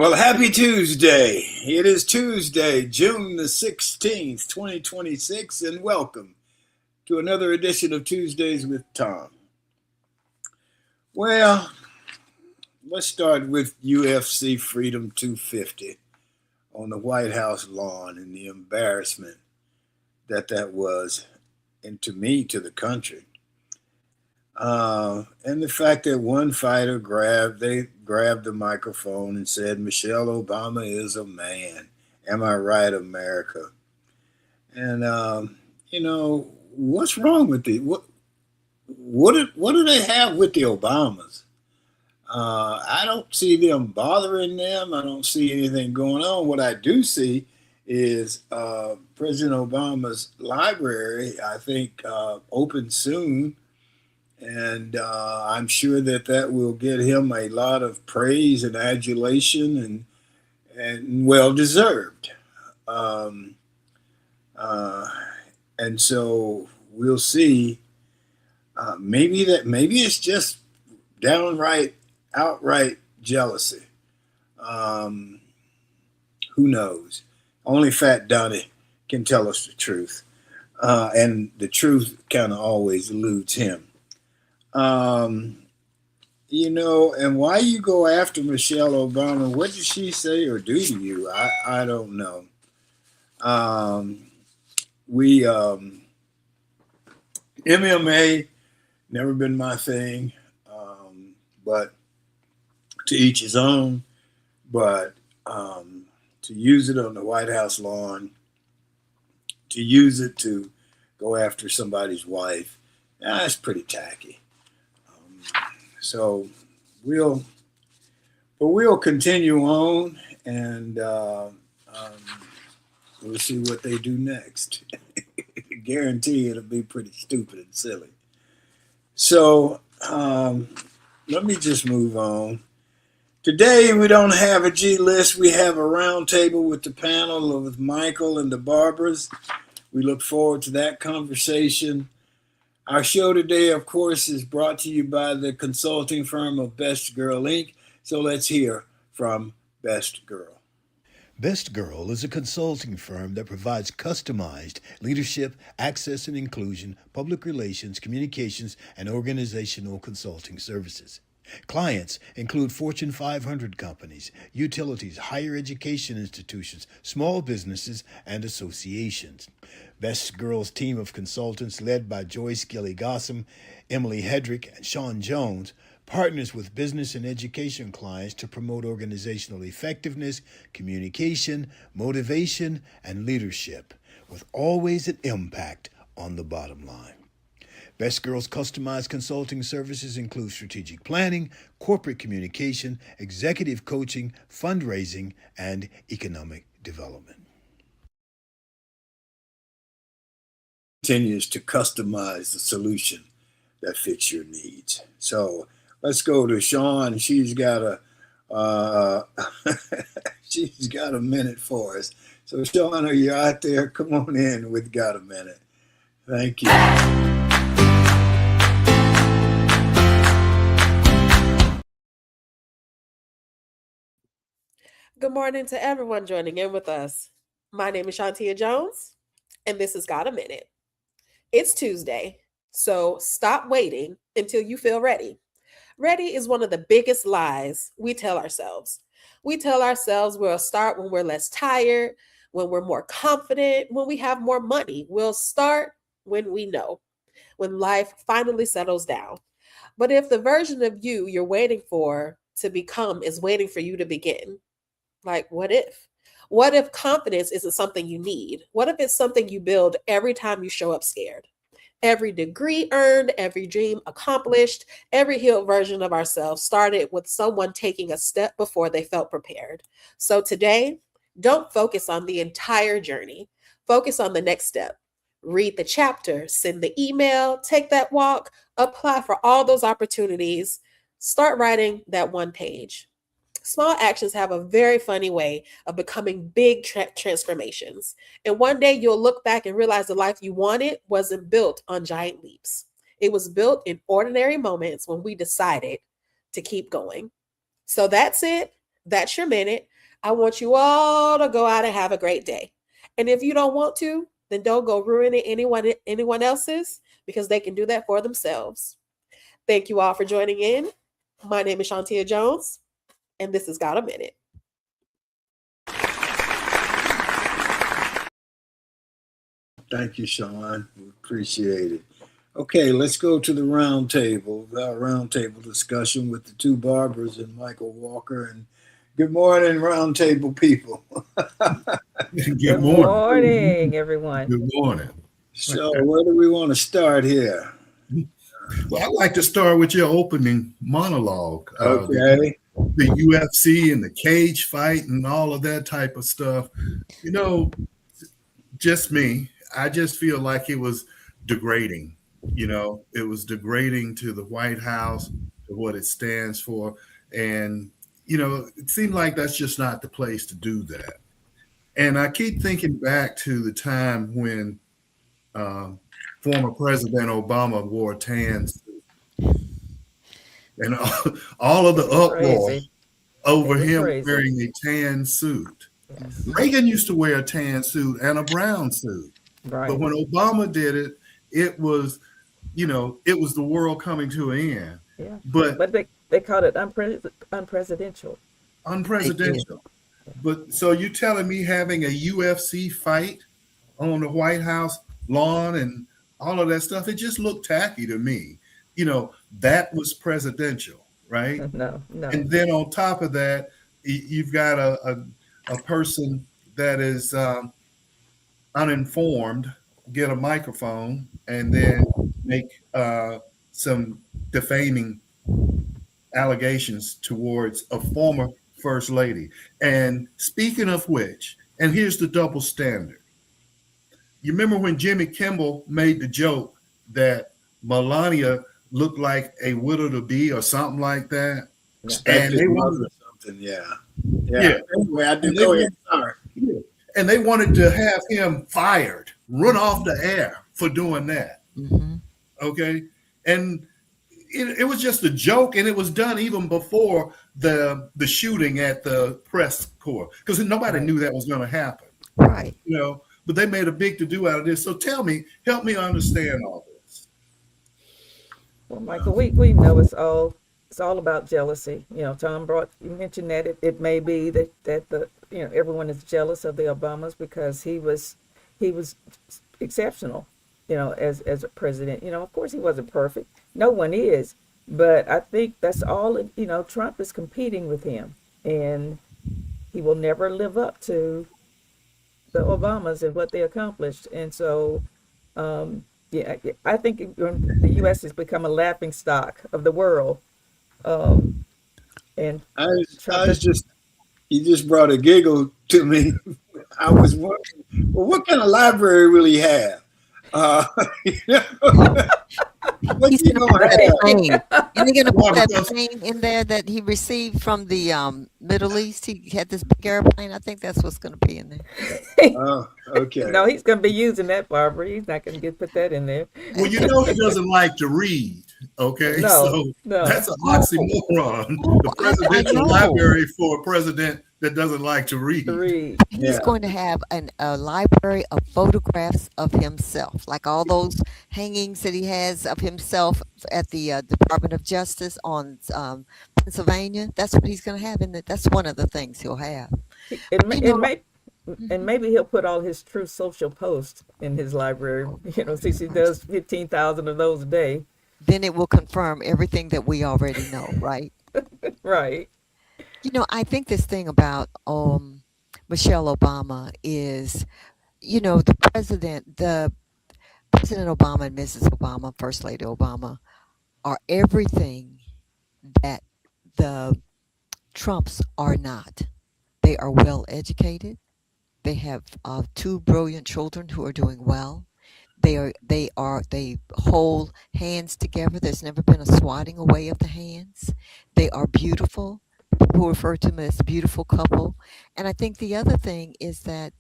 Well, happy Tuesday. It is Tuesday, June the 16th, 2026, and welcome to another edition of Tuesdays with Thom. Well, let's start with UFC Freedom 250 on the White House lawn and the embarrassment that was, and to me, to the country. And the fact that one fighter grabbed the microphone and said, Michelle Obama is a man. Am I right, America? And what's wrong with the what do they have with the Obamas? I don't see them bothering them. I don't see anything going on. What I do see is President Obama's library, I think, open soon, and I'm sure that will get him a lot of praise and adulation, and well deserved. Um, uh, and so we'll see. Maybe it's just downright, outright jealousy. Um, who knows? Only Fat Donnie can tell us the truth, and the truth kind of always eludes him. Um, and why you go after Michelle Obama? What did she say or do to you? I don't know. Um, we MMA never been my thing, but to each his own. But to use it on the White House lawn, to use it to go after somebody's wife, that's pretty tacky. So we'll, we'll continue on, and we'll see what they do next. Guarantee it'll be pretty stupid and silly. So let me just move on. Today we don't have a G list. We have a roundtable with the panel with Mychal and the Barbers. We look forward to that conversation. Our show today, of course, is brought to you by the consulting firm of Best Girl Inc. So let's hear from Best Girl. Best Girl is a consulting firm that provides customized leadership, access and inclusion, public relations, communications, and organizational consulting services. Clients include Fortune 500 companies, utilities, higher education institutions, small businesses, and associations. Best Girl's team of consultants, led by Joyce Gilly-Gossam, Emily Hedrick, and Sean Jones, partners with business and education clients to promote organizational effectiveness, communication, motivation, and leadership, with always an impact on the bottom line. Best Girl's customized consulting services include strategic planning, corporate communication, executive coaching, fundraising, and economic development. Continues to customize the solution that fits your needs. So let's go to Sean. She's got she's got a minute for us. So Sean, are you out there? Come on in with Got a Minute. Thank you. Good morning to everyone joining in with us. My name is Shantia Jones, and this is Got a Minute. It's Tuesday, so stop waiting until you feel ready. Ready is one of the biggest lies we tell ourselves. We tell ourselves we'll start when we're less tired, when we're more confident, when we have more money. We'll start when we know, when life finally settles down. But if the version of you you're waiting for to become is waiting for you to begin, like, what if? What if confidence isn't something you need? What if it's something you build every time you show up scared? Every degree earned, every dream accomplished, every healed version of ourselves started with someone taking a step before they felt prepared. So today, don't focus on the entire journey. Focus on the next step. Read the chapter, send the email, take that walk, apply for all those opportunities. Start writing that one page. Small actions have a very funny way of becoming big transformations. And one day you'll look back and realize the life you wanted wasn't built on giant leaps. It was built in ordinary moments when we decided to keep going. So that's it. That's your minute. I want you all to go out and have a great day. And if you don't want to, then don't go ruining anyone else's, because they can do that for themselves. Thank you all for joining in. My name is Shantia Jones, and this has Got a Minute. Thank you, Sean. We appreciate it. Okay, let's go to the roundtable, our roundtable discussion with the two barbers and Mychal Walker. And good morning, roundtable people. Good morning, everyone. Good morning. So, where do we want to start here? Well, I'd like to start with your opening monologue. Okay. The UFC and the cage fight and all of that type of stuff. You know, just me, I just feel like it was degrading. You know, it was degrading to the White House, to what it stands for. And, you know, it seemed like that's just not the place to do that. And I keep thinking back to the time when former President Obama wore a tan suit. And all of the uproar over him wearing a tan suit. Yes. Reagan used to wear a tan suit and a brown suit. Right. But when Obama did it, it was, you know, it was the world coming to an end. Yeah. But they called it unpresidential. Unpresidential. But so you telling me having a UFC fight on the White House lawn and all of that stuff, it just looked tacky to me. You know, that was presidential, right? No. And then on top of that, you've got a person that is uninformed get a microphone and then make some defaming allegations towards a former first lady. And speaking of which, and here's the double standard. You remember when Jimmy Kimmel made the joke that Melania looked like a widow-to-be or something like that? Yeah. And they wanted something, yeah. Anyway, I do go ahead. Sorry. Yeah. And they wanted to have him fired, run off the air for doing that. Mm-hmm. Okay. And it was just a joke, and it was done even before the shooting at the press corps, because nobody knew that was going to happen. Right. You know, but they made a big to-do out of this. So tell me, help me understand all this. Well, Mychal, we know it's all about jealousy. You know, Thom you mentioned that it may be that the everyone is jealous of the Obamas because he was exceptional, you know, as a president. You know, of course he wasn't perfect. No one is. But I think that's all, you know, Trump is competing with him, and he will never live up to the Obamas and what they accomplished. And so, I think the U.S. has become a laughing stock of the world. And you just brought a giggle to me. I was wondering, well, what kind of library will he have? He's going to put that plane. Isn't he going to put that plane in there that he received from the Middle East? He had this big airplane. I think that's what's going to be in there. Oh, okay. No, he's going to be using that, Barbara. He's not going to put that in there. Well, you know he doesn't like to read. Okay, no. That's an oxymoron. The presidential library for a president that doesn't like to read. He's going to have a library of photographs of himself, like all those hangings that he has of himself at the Department of Justice on Pennsylvania. That's what he's going to have in it. That's one of the things he'll have. And maybe he'll put all his True Social posts in his library. You know, since he does 15,000 of those a day. Then it will confirm everything that we already know, right? Right. You know, I think this thing about Michelle Obama is, you know, President Obama and Mrs. Obama, First Lady Obama, are everything that the Trumps are not. They are well educated. They have two brilliant children who are doing well. They hold hands together. There's never been a swatting away of the hands. They are beautiful. People refer to them as a beautiful couple. And I think the other thing is that,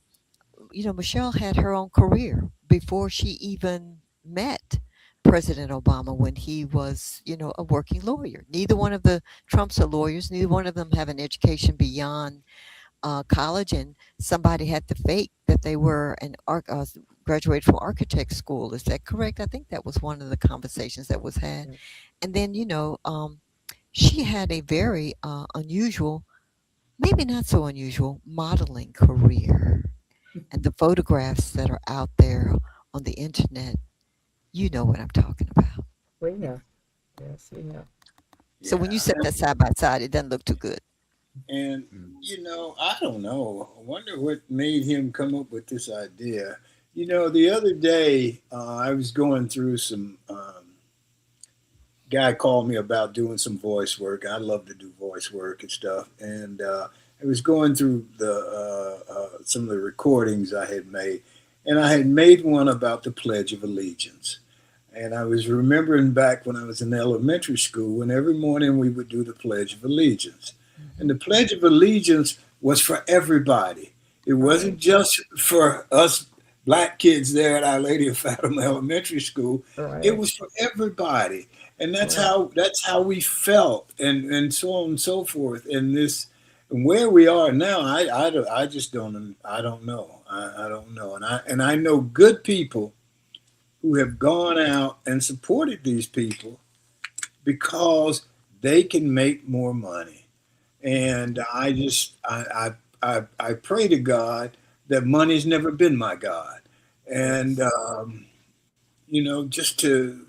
you know, Michelle had her own career before she even met President Obama when he was, you know, a working lawyer. Neither one of the Trumps are lawyers. Neither one of them have an education beyond college, and somebody had to fake that they were graduated from architect school. Is that correct? I think that was one of the conversations that was had. Yeah. And then, she had a very unusual, maybe not so unusual, modeling career. And the photographs that are out there on the internet, you know what I'm talking about. We know. Yes, we know. So when you Yeah. set that side by side, it doesn't look too good. And, I don't know. I wonder what made him come up with this idea. The other day, I was going through some, guy called me about doing some voice work. I love to do voice work and stuff. And I was going through some of the recordings I had made. And I had made one about the Pledge of Allegiance. And I was remembering back when I was in elementary school, and every morning we would do the Pledge of Allegiance. And the Pledge of Allegiance was for everybody. It wasn't just for us black kids there at Our Lady of Fatima Elementary School. Right. It was for everybody. And that's Right. how we felt, and so on and so forth. And where we are now, I just don't know. I don't know. And I know good people who have gone out and supported these people because they can make more money. And I pray to God that money's never been my God. And Yes. just to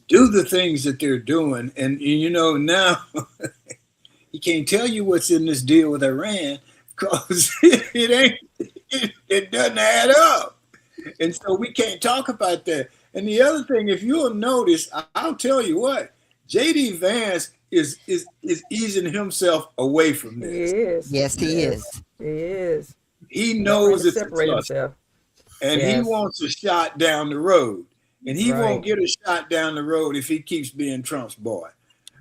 do the things that they're doing, and now he can't tell you what's in this deal with Iran because it doesn't add up. And so we can't talk about that. And the other thing, if you'll notice, I'll tell you what, JD Vance is easing himself away from He this. is. Yes, he Yes, is. he is. He He's trying knows to it's a separate trust, himself. and he Yes. wants a shot down the road. And he won't Right. get a shot down the road if he keeps being Trump's boy.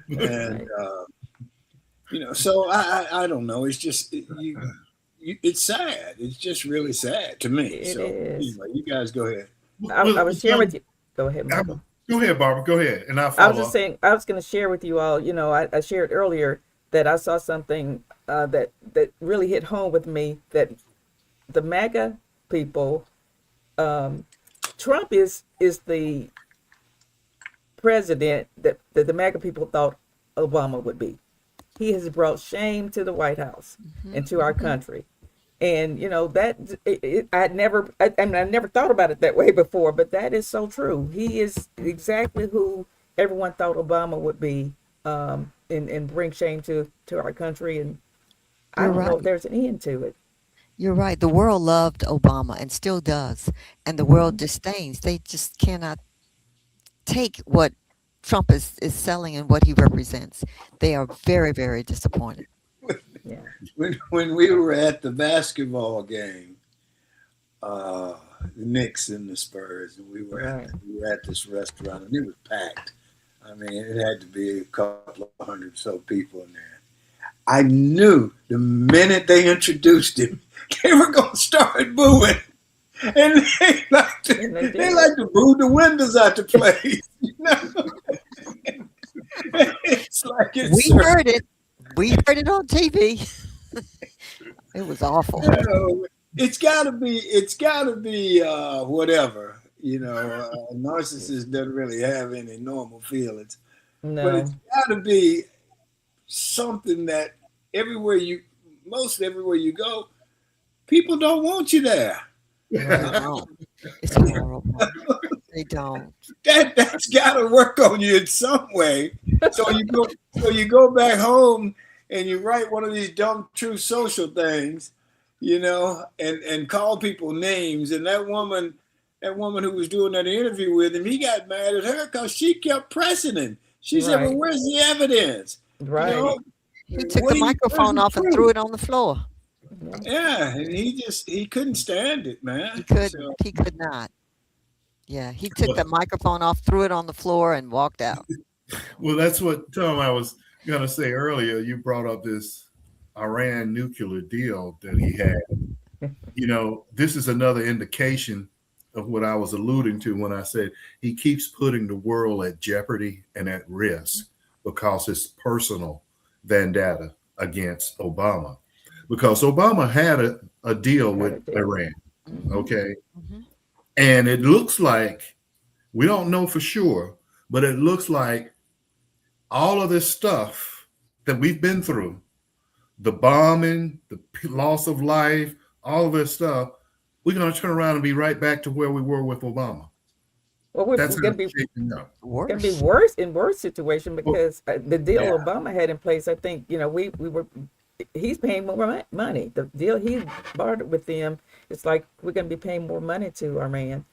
And Right. so I don't know. It's just it's sad. It's just really sad to me. It So is. anyway, you guys go ahead. I was sharing with you. Go ahead, Michael. Go ahead, Barbara. Go ahead, and I'll I was follow just up. saying, I was going to share with you all. I shared earlier that I saw something that really hit home with me. That the MAGA people, Trump is the president that the MAGA people thought Obama would be. He has brought shame to the White House and to our country. And I mean, I never thought about it that way before, but that is so true. He is exactly who everyone thought Obama would be, and bring shame to our country. And I You're don't know if right. there's an end to it. You're right. The world loved Obama and still does. And the world disdains. They just cannot take what Trump is selling and what he represents. They are very, very disappointed. Yeah. When we were at the basketball game, the Knicks and the Spurs, and Right. we were at this restaurant, and it was packed. I mean, it had to be a couple of hundred or so people in there. I knew the minute they introduced him, they were going to start booing. And And they they did. like to boo the windows out the place. It's like We it's heard it. We heard it on TV. It was awful. it's got to be whatever. A narcissist doesn't really have any normal feelings, but No. it's got to be something that most everywhere you go, people don't want you there. They Right. don't. It's horrible. They don't. That's got to work on you in some way. So you go back home and you write one of these dumb True Social things, and call people names. And that woman who was doing that interview with him, he got mad at her because she kept pressing him. She said, "Well, Right. where's the evidence? Right. He took Where's the microphone the off and threw truth?" it on the floor. Yeah. Yeah, and he couldn't stand it, He man. couldn't. So He could not. Yeah, he took the microphone off, threw it on the floor, and walked out. Well, that's what Tom I was gonna say earlier. You brought up this Iran nuclear deal that he had. This is another indication of what I was alluding to when I said he keeps putting the world at jeopardy and at risk because it's personal. vendetta against Obama because Obama had a deal Had with a deal. Iran. Mm-hmm. Okay. Mm-hmm. And it looks like, we don't know for sure, but it looks like all of this stuff that we've been through, the bombing, the loss of life, all of this stuff, we're going to turn around and be right back to where we were with Obama. Well, we're That's how going to it's be shaping up. going to be Worse. worse situation Well, because the deal Yeah. Obama had in place, I think, we were he's paying more money. The deal he bartered with them, it's like we're going to be paying more money to Iran.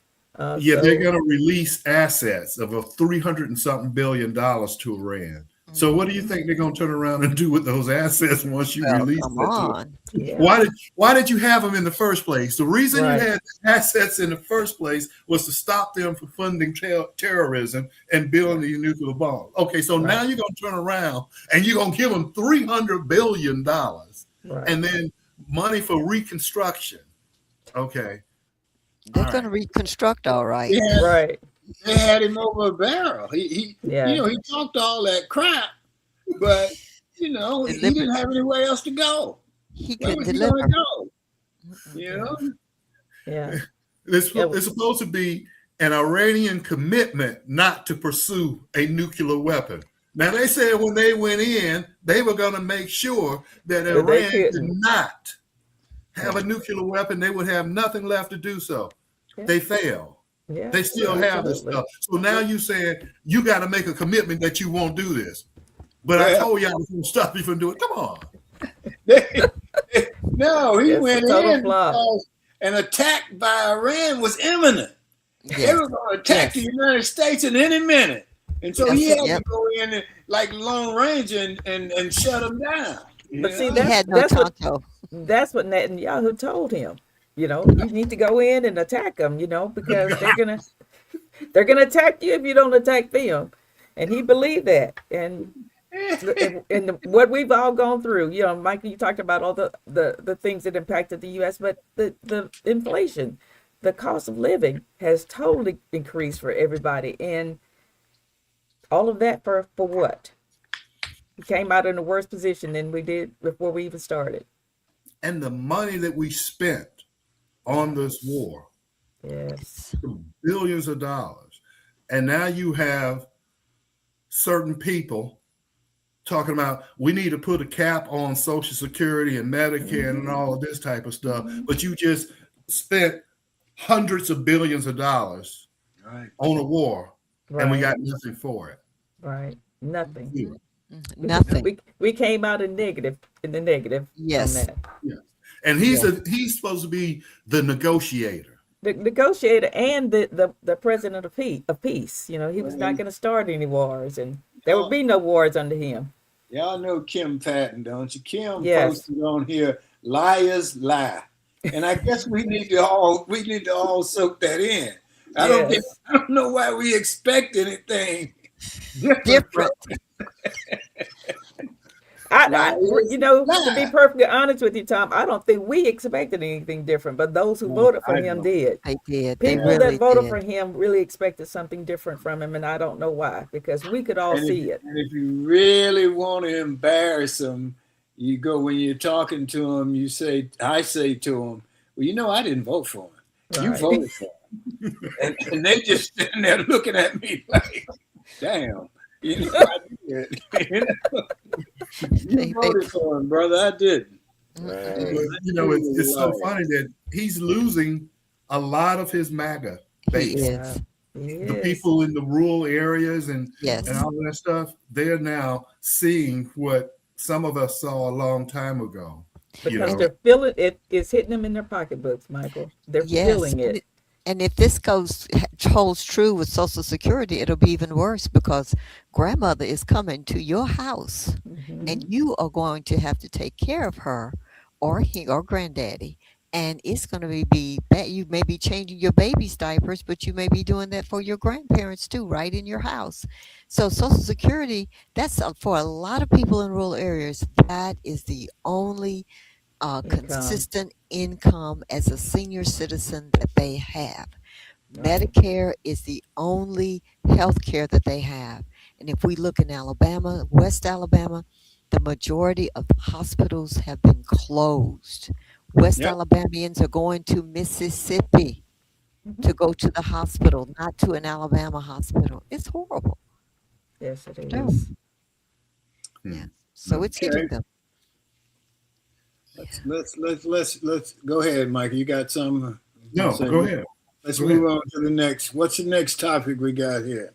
yeah, they're So going to release assets of a 300 and something $billion to Iran. So what do you Mm-hmm. think they're going to turn around and do with those assets once you Well, release come that to them? on. yeah, Why did you have them in the first place? The reason you right, had assets in the first place was to stop them from funding terrorism and building right, the nuclear bomb. Okay, so now right, you're going to turn around and you're going to give them $300 billion right. and then money for reconstruction. Okay, They're all going right. to reconstruct all right. Yeah, Right. they had him over a barrel. Yeah. He talked all that crap, but he Deliver. didn't have anywhere else to go. He Where couldn't was he going to deliver. go? Mm-mm. You Yeah. know? Yeah. It's, Yeah. it's supposed to be an Iranian commitment not to pursue a nuclear weapon. Now, they said when they went in, they were going to make sure that That they Iran could couldn't. not have Yeah. a nuclear weapon. They would have nothing left to do so. Yeah. They failed. Yeah. They still have this Absolutely. stuff. So now you saying you got to make a commitment that you won't do this. But I Well, told you I was going to stop you from doing it. Come on. no, he It's a went total in flop. because an attack by Iran was imminent. They Yes. were going to attack the Yes. United States in any minute. And so he Yes. had to Yep. go in like Lone Ranger and shut them down. But see, He had no that's what tonto. Netanyahu told him. You need to go in and attack them. Because they're gonna attack you if you don't attack them, and he believed that. And what we've all gone through, Michael, you talked about all the things that impacted the U.S., but the inflation, the cost of living has totally increased for everybody, and all of that for what? We came out in a worse position than we did before we even started. And the money that we spent on this war, Yes. billions of dollars. And now you have certain people talking about we need to put a cap on Social Security and Medicare and all of this type of stuff. But you just spent hundreds of billions of dollars Right. on a war and we Right. got nothing for it. Right. Nothing. Zero. Nothing. We came out in the negative on Yes. that. Yeah. And he's supposed to be the negotiator. The negotiator and the president of peace. He was not going to start any wars, and there would be no wars under him. Y'all know Kim Patton, don't you? Kim Yes. posted on here, "Liars lie," and I guess we need to all soak that in. I don't know why we expect anything different. To be perfectly honest with you, Thom, I don't think we expected anything different, but those who voted for him did. They did. They People really that voted did. for him really expected something different from him, and I don't know why, because we could all see it. And if you really want to embarrass them, you go when you're talking to them. I say to them, "Well, I didn't vote for him. You Right. voted for him," and they just sitting there looking at me like, "Damn." I did. You voted for him, brother. I didn't. Mm-mm. But, it's so funny that he's losing a lot of his MAGA He base. is. The people in the rural areas and Yes. all that stuff, they're now seeing what some of us saw a long time ago. Because they're feeling it is hitting them in their pocketbooks, Michael. They're Yes. feeling it. And if this holds true with Social Security, it'll be even worse because grandmother is coming to your house Mhm. and you are going to have to take care of her or he or granddaddy. And it's going to be bad. You may be changing your baby's diapers, but you may be doing that for your grandparents too, right in your house. So Social Security, that's for a lot of people in rural areas, that is the only Income. consistent income as a senior citizen that they have. Right. Medicare is the only health care that they have. And if we look in Alabama, West Alabama, the majority of the hospitals have been closed. West Yep. Alabamians are going to Mississippi Mhm. to go to the hospital, not to an Alabama hospital. It's horrible. Yes, it Terrible. is. Yeah. Hmm. So it's hitting Okay. them. Let's Yeah. go ahead, Mike. You got something? You No, saying? go ahead. Let's Go move ahead. on to the next. What's the next topic we got here?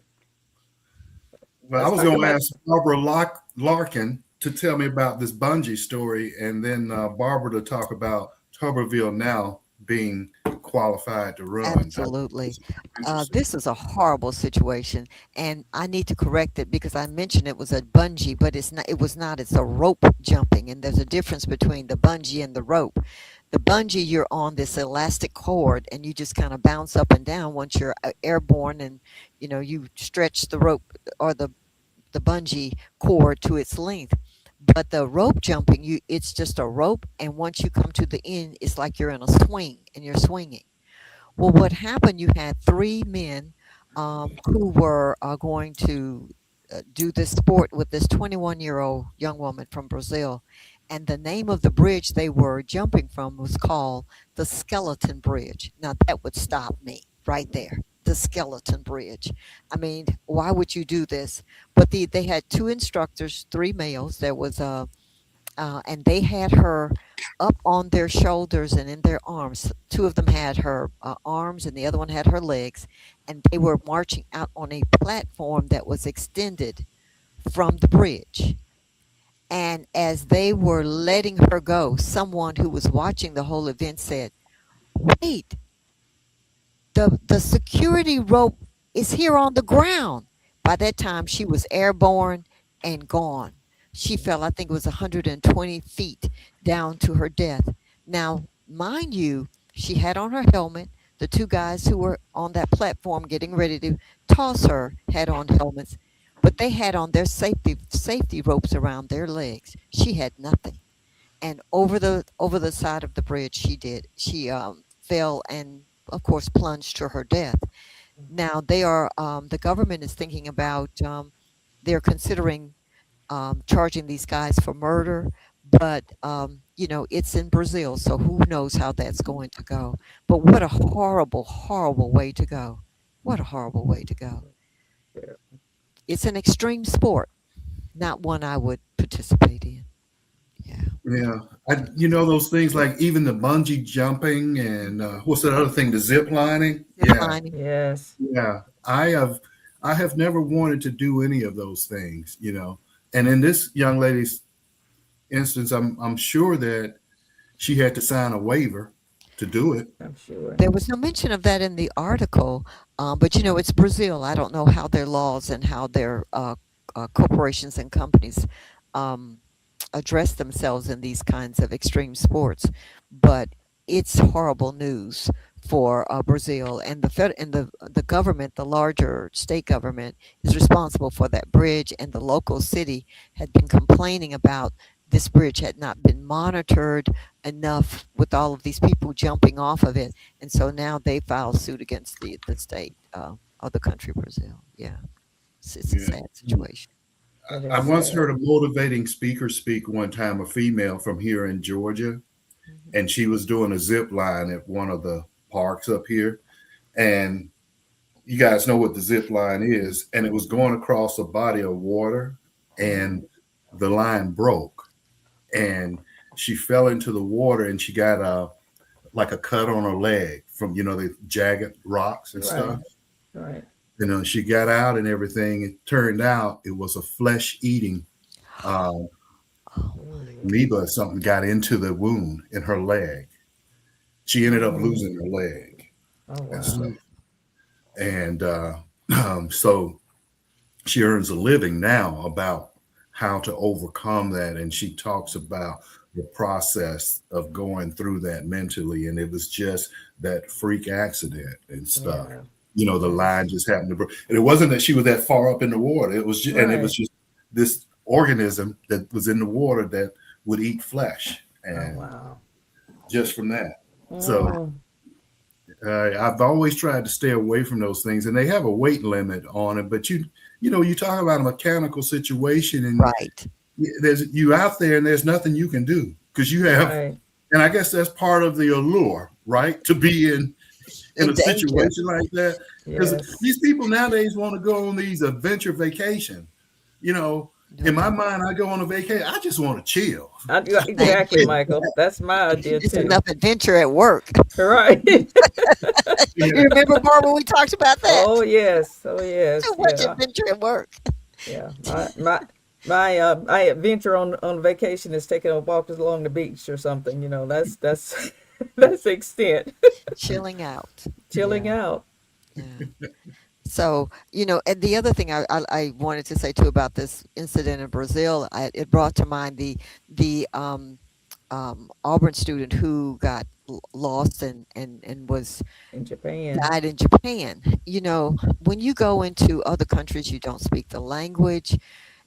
Well, I Let's was talk going to about. ask Barbara Larkin to tell me about this bungee story, and then Barbara to talk about Tuberville now being qualified to run. Absolutely. This is interesting. This is a horrible situation, and I need to correct it because I mentioned it was a bungee, but it's not. It was not. It's a rope jumping, and there's a difference between the bungee and the rope. The bungee, you're on this elastic cord, and you just kind of bounce up and down once you're airborne, and you stretch the rope or the bungee cord to its length. But the rope jumping, it's just a rope, and once you come to the end, it's like you're in a swing and you're swinging. Well, what happened, you had three men who were going to do this sport with this 21-year-old young woman from Brazil. And the name of the bridge they were jumping from was called the Skeleton Bridge. Now, that would stop me right there. The Skeleton Bridge. I mean, why would you do this? But they had two instructors, three males. There was and they had her up on their shoulders and in their arms. Two of them had her arms, and the other one had her legs, and they were marching out on a platform that was extended from the bridge. And as they were letting her go, someone who was watching the whole event said, "Wait, the security rope is here on the ground." By that time, she was airborne and gone. She fell, I think it was 120 feet down to her death. Now, mind you, she had on her helmet. The two guys who were on that platform getting ready to toss her had on helmets, but they had on their safety ropes around their legs. She had nothing, and over the side of the bridge she fell and of course plunged to her death. Now the government is thinking about they're considering charging these guys for murder, but it's in Brazil, so who knows how that's going to go. But what a horrible way to go. What a horrible way to go. Yeah. It's an extreme sport, not one I would participate in. Yeah. Yeah, those things like even the bungee jumping and what's that other thing, the zip lining. Zip Yeah, lining. Yes. yeah. I have never wanted to do any of those things. And in this young lady's instance, I'm sure that she had to sign a waiver to do it. I'm sure. There was no mention of that in the article, but it's Brazil. I don't know how their laws and how their corporations and companies um, address themselves in these kinds of extreme sports. But it's horrible news for Brazil, and the government, the larger state government, is responsible for that bridge, and the local city had been complaining about this bridge had not been monitored enough with all of these people jumping off of it, and so now they filed suit against the state of the country Brazil. Yeah, it's a Yeah. sad situation. It I is once sad. heard a motivating speaker speak one time, a female from here in Georgia, Mhm. and she was doing a zip line at one of the parks up here. And you guys know what the zip line is, and it was going across a body of water, and the line broke, and she fell into the water, and she got like a cut on her leg from the jagged rocks and Right. stuff. Right. She got out and everything. It turned out it was a flesh eating uh, Oh my. Ooh. amoeba or something got into the wound in her leg. She ended up Mm. losing her leg Oh and wow. stuff. And so she earns a living now about how to overcome that. And she talks about the process of going through that mentally. And it was just that freak accident and stuff. Yeah. The line Yes. just happened to break. And it wasn't that she was that far up in the water. And it was Right. just this organism that was in the water that would eat flesh. Oh And wow. just from that. So Mm. I've always tried to stay away from those things, and they have a weight limit on it. But you talk about a mechanical situation, and Right. there's you out there and there's nothing you can do because you have, Right. and I guess that's part of the allure, right? To be in In a danger. situation like that. Because Yes. these people nowadays want to go on these adventure vacations. You know, in my No, mind, I go on a vacation, I just want to chill. thank Exactly, you. Michael. That's my idea It's too. enough adventure at work. Right. Yeah, You remember, Barbara, we talked about that? Oh yes. Oh yes. Too much Yeah. adventure at work. Yeah. My adventure on vacation is taking a walk along the beach or something. That's that's the extent. Chilling out. Chilling Yeah, out. yeah. So, and the other thing I wanted to say too about this incident in Brazil, it brought to mind the Auburn student who got lost and was In Japan. died in Japan. When you go into other countries, you don't speak the language.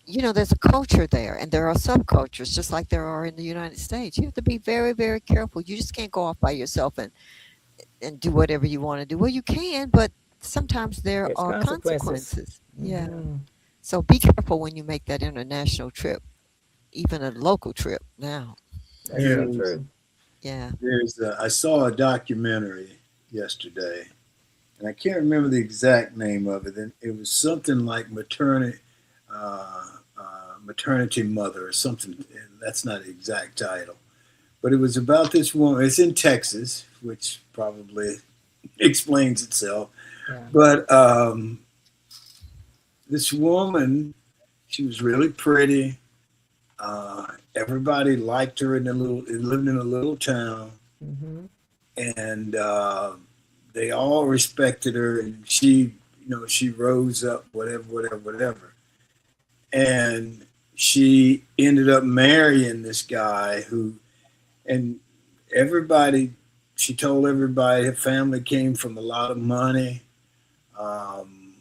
There's a culture there, and there are subcultures, just like there are in the United States. You have to be very, very careful. You just can't go off by yourself and do whatever you want to do. Well, you can, but sometimes there There's are consequences. consequences. Yeah. Hmm. So be careful when you make that international trip, even a local trip now. That's yeah, so There's, true. Yeah. I saw a documentary yesterday, and I can't remember the exact name of it. And it was something like maternity mother or something. That's not the exact title, but it was about this woman. It's in Texas, which probably explains itself. Yeah. But this woman, she was really pretty. Everybody liked her lived in a little town, Hmm. and they all respected her. And she rose up, whatever, whatever, whatever. And she ended up marrying this guy and everybody, she told everybody her family came from a lot of money. Um,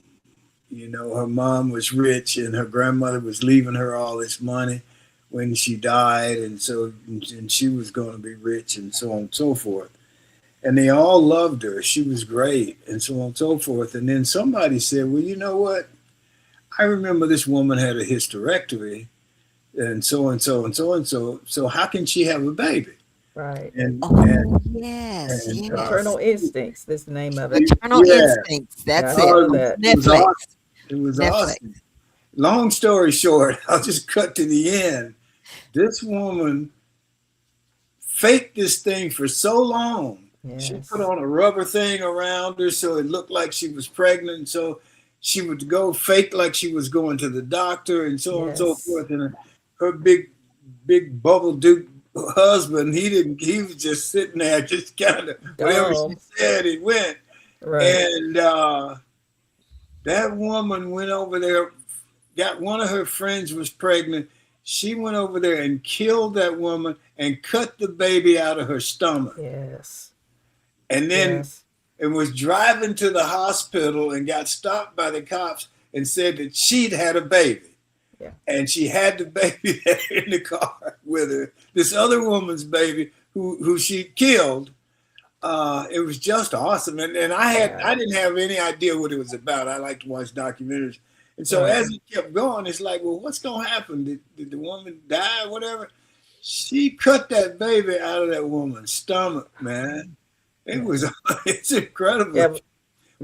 her mom was rich and her grandmother was leaving her all this money when she died. And she was going to be rich and so on and so forth. And they all loved her. She was great and so on and so forth. And then somebody said, well, you know what? I remember this woman had a hysterectomy and so and so and so and so. So how can she have a baby? Right. And Oh, yes, and Maternal yes. instincts. That's the name of it. Maternal yeah, instincts. Yeah, That's I it. saw oh, that. it was Netflix. awesome. It was Netflix. awesome. Long story short, I'll just cut to the end. This woman faked this thing for so long. She put Yes. on a rubber thing around her so it looked like she was pregnant. So she would go fake like she was going to the doctor and so on and so Yes. forth. And her big bubble duke husband, he was just sitting there, just kind of whatever she Dumb. said, he went. Right. And that woman went over there, got one of her friends was pregnant. She went over there and killed that woman and cut the baby out of her stomach. Yes. And then Yes. it was driving to the hospital and got stopped by the cops and said that she'd had a baby. Yeah. And she had the baby there in the car with her. This other woman's baby who she killed. It was just awesome. And I Wow. didn't have any idea what it was about. I like to watch documentaries. And so Right. as it kept going, it's like, well, what's gonna happen? Did the woman die, whatever? She cut that baby out of that woman's stomach, man. It Yeah. was it's incredible. Yeah. We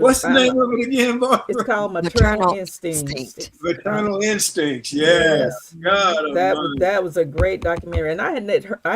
What's the found name of it again, it's Barbara? called maternal Maternal instincts. instinct. Maternal Instincts. Yeah. Yes. God almighty. That was a great documentary, and I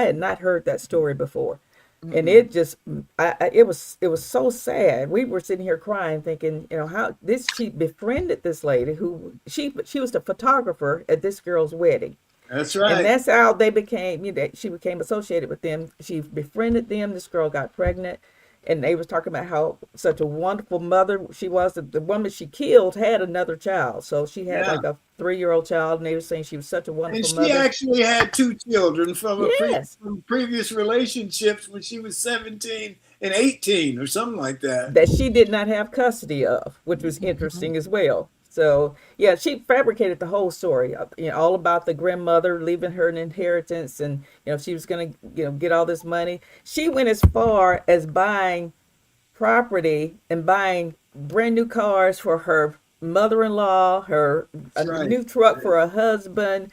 had not heard that story before, and Mm-mm. it just it was so sad. We were sitting here crying, thinking, how this she befriended this lady who she was the photographer at this girl's wedding, That's and right. that's how they became. She became associated with them. She befriended them. This girl got pregnant, and they was talking about how such a wonderful mother she was. The woman she killed had another child, so she had Yeah. like a 3-year-old child, and they were saying she was such a And wonderful she mother. actually had two children Yes, from previous relationships when she was 17 and 18 or something like that. that she did not have custody of, which was interesting as well. So yeah, she fabricated the whole story, all about the grandmother leaving her an inheritance, and she was gonna, get all this money. She went as far as buying property and buying brand new cars for her mother-in-law, her a That's right. new truck for her husband,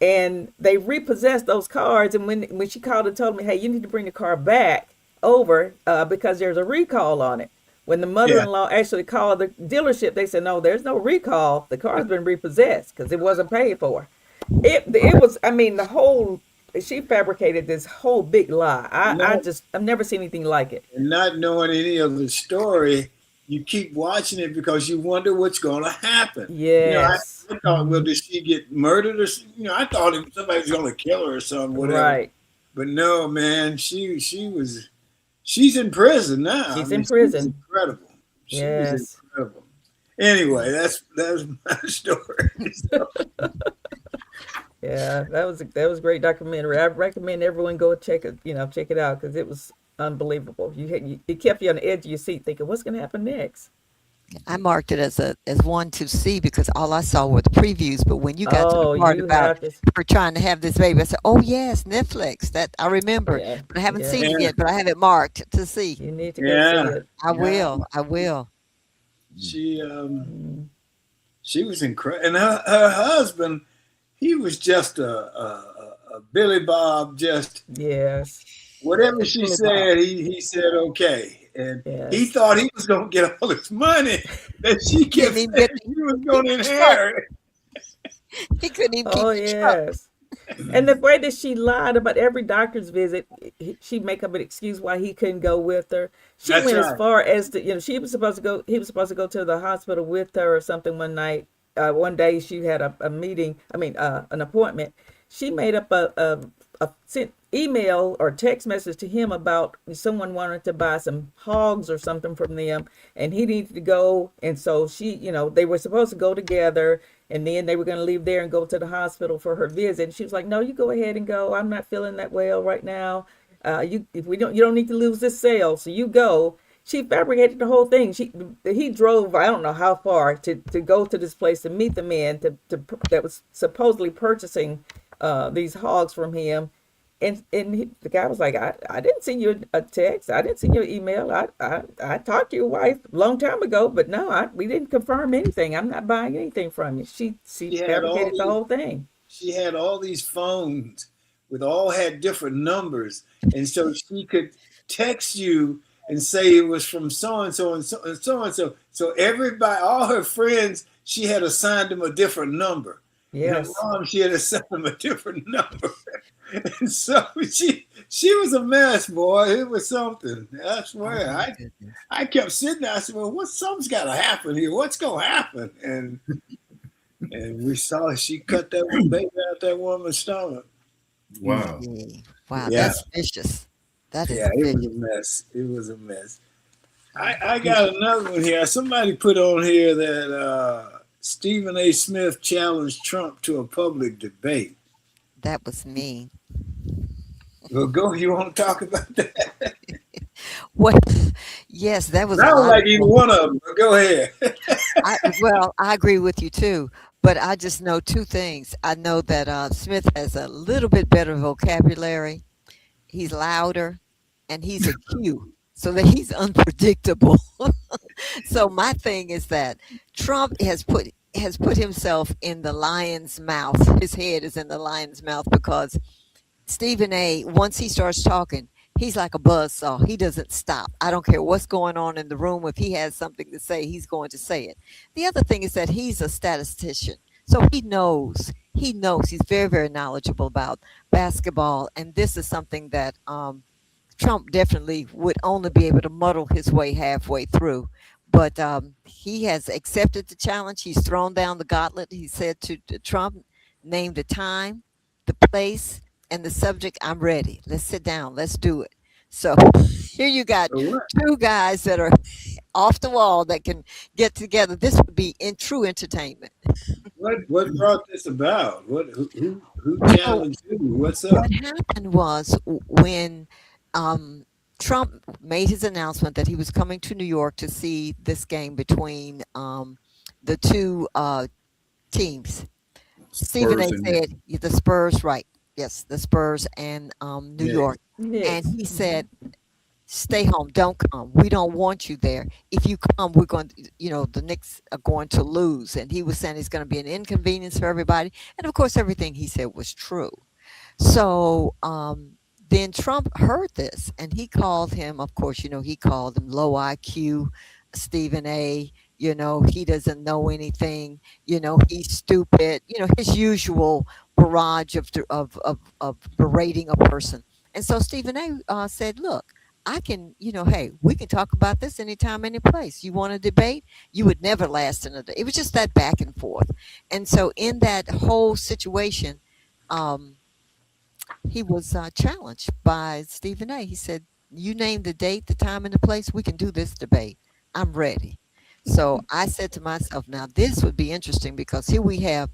and they repossessed those cars. And when she called and told me, hey, you need to bring the car back over because there's a recall on it. When the Yeah. mother-in-law actually called the dealership, they said, no, there's no recall. The car's been repossessed because it wasn't paid for. It was, I mean, the whole, she fabricated this whole big lie. Not, I've never seen anything like it. and not knowing any of the story, you keep watching it because you wonder what's going to happen. Yes. I thought, well, did she get murdered or I thought somebody was going to kill her or something, whatever. Right. But no, man, she's in prison now. She's I mean, in prison. She was incredible. She was Yes. incredible. Anyway, that's my story. So, Yeah, that was a great documentary. I recommend everyone go check it out because it was unbelievable. It kept you on the edge of your seat thinking, what's going to happen next? I marked it as one to see because all I saw were the previews. But when you got to the Oh, part you about have to. her trying to have this baby, I said, "Oh yes, Netflix." That I remember, Yeah, but I haven't yeah. seen it yeah, yet. But I have it marked to see. You need to go see yeah, it. I yeah. will. I will. She Mm, she was incredible, and her husband, he was just a Billy Bob, just yes. whatever It's she Billy Bob. said, he said okay, and he Yes. thought he was going to get all this money that she He kept didn't even saying get he was keep going to the truck. inherit. He couldn't even Oh, keep the truck. yes. And the way that she lied about every doctor's visit, she make up an excuse why he couldn't go with her. She That's went as right. far as she was supposed to go. He was supposed to go to the hospital with her or something one night. One day she had a meeting. I mean, an appointment. She made up a sent email or text message to him about someone wanted to buy some hogs or something from them, and he needed to go. And so they were supposed to go together, and then they were going to leave there and go to the hospital for her visit. And she was like, "No, you go ahead and go. I'm not feeling that well right now. You don't need to lose this sale, so you go." She fabricated the whole thing. He drove I don't know how far to go to this place to meet the man that was supposedly purchasing these hogs from him. And the guy was like, I didn't send you a text. I didn't send you an email. I talked to your wife a long time ago, but no, we didn't confirm anything. I'm not buying anything from you. She She had all fabricated the these whole thing. she had all these phones with all had different numbers, and so she could text you and say it was from so and so and so and so and so. So everybody, all her friends, she had assigned them a different number. And her Yes. mom, she had assigned them a different number. And so she was a mess, boy. It was something. I Oh swear. my I goodness. I kept sitting there. I said, well, something's gotta happen here. What's gonna happen? And we saw she cut that baby out that woman's stomach. Wow. Wow, Yeah, that's vicious. That is yeah, it was vicious. a mess. It was a mess. I got another one here. Somebody put on here that Stephen A. Smith challenged Trump to a public debate. That was me. Well, go. You want to talk about that? Well, yes, that was I a don't lot of like either fun. one of them. But go ahead. I agree with you too, but I just know two things. I know that Smith has a little bit better vocabulary. He's louder, and he's a Q, so that he's unpredictable. So my thing is that Trump has put himself in the lion's mouth. His head is in the lion's mouth because Stephen A, once he starts talking, he's like a buzzsaw. He doesn't stop. I don't care what's going on in the room. If he has something to say, he's going to say it. The other thing is that he's a statistician. So he knows he's very, very knowledgeable about basketball. And this is something that Trump definitely would only be able to muddle his way halfway through. But he has accepted the challenge. He's thrown down the gauntlet. He said to Trump, name the time, the place, and the subject. I'm ready. Let's sit down. Let's do it. So here you got So what? two guys that are off the wall that can get together. This would be in true entertainment. What brought this about? Who Well, challenged who? What's what up? happened was when um, Trump made his announcement that he was coming to New York to see this game between the two teams. Stephen A Spurs and said, "Yeah, the Spurs, right? Yes, the Spurs and New Knicks. York." And Next. he Hmm. said, stay home, don't come. We don't want you there. If you come, we're going to, the Knicks are going to lose. And he was saying it's going to be an inconvenience for everybody. And of course, everything he said was true. So then Trump heard this and he called him, of course, he called him low IQ, Stephen A. He doesn't know anything, he's stupid, his usual barrage of berating a person. And so Stephen A. Said, look, I can, hey, we can talk about this anytime, any place. You want to debate? You would never last in a day. It was just that back and forth. And so in that whole situation, um, he was challenged by Stephen A. He said, "You name the date, the time, and the place. We can do this debate. I'm ready." So I said to myself, "Now this would be interesting because here we have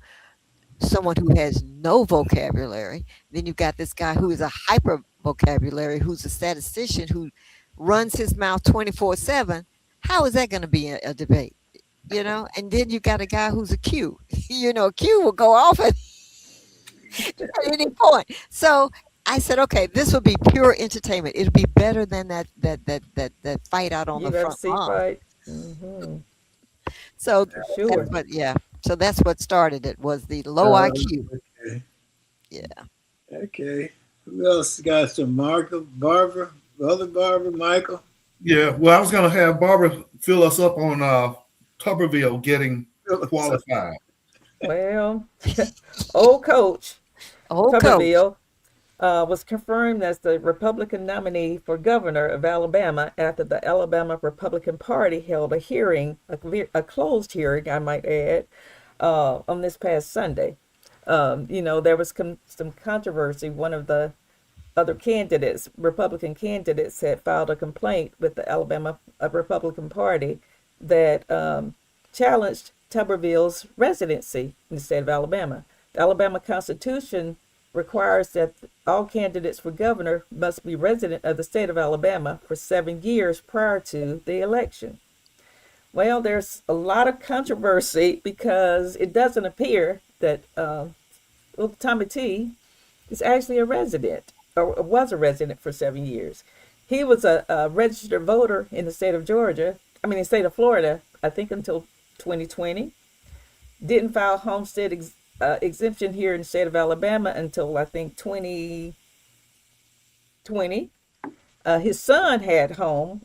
someone who has no vocabulary. Then you've got this guy who is a hyper vocabulary, who's a statistician who runs his mouth 24/7. How is that going to be a debate?" And then you got a guy who's a Q. Q will go off at any point. So I said, okay, this would be pure entertainment. It'll be better than that fight out on the front UFC lawn. fight. Hmm. So For that's sure. what, yeah. So that's what started it was the low IQ. Okay. Yeah. Okay. Who else got some? Marco, Barbara, other Barbara, Michael? Yeah, well, I was going to have Barbara fill us up on Tuberville getting qualified. Well, old coach Old coach. Tuberville was confirmed as the Republican nominee for governor of Alabama after the Alabama Republican Party held a hearing, a closed hearing, I might add, on this past Sunday. There was some controversy. One of the other candidates, Republican candidates, had filed a complaint with the Alabama Republican Party that challenged Tuberville's residency in the state of Alabama. The Alabama Constitution requires that all candidates for governor must be resident of the state of Alabama for 7 years prior to the election. Well, there's a lot of controversy because it doesn't appear that Tommy T is actually a resident or was a resident for 7 years. He was a registered voter in the state of the state of Florida, I think until 2020. Didn't file homestead exemption here in the state of Alabama until I think 2020. His son had home.